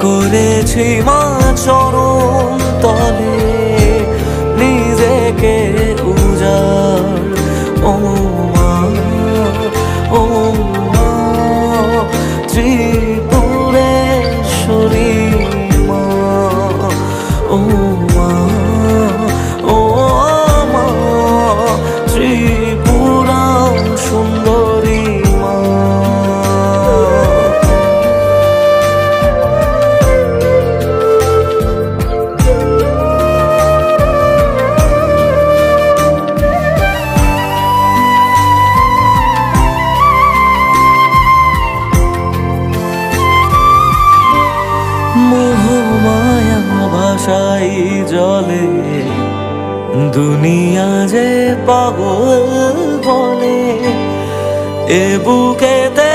করেছি মা চরণ তলে নিজেকে উজাড়। ও মা, ও মা ত্রিপুরেশ্বরী মা, ও মা, ও মা ত্রিপুরা সুন্দরী মা। মোহমায়া ভাষাই জলে দুনিয়া যে পাগল বলে, এ বুকেতে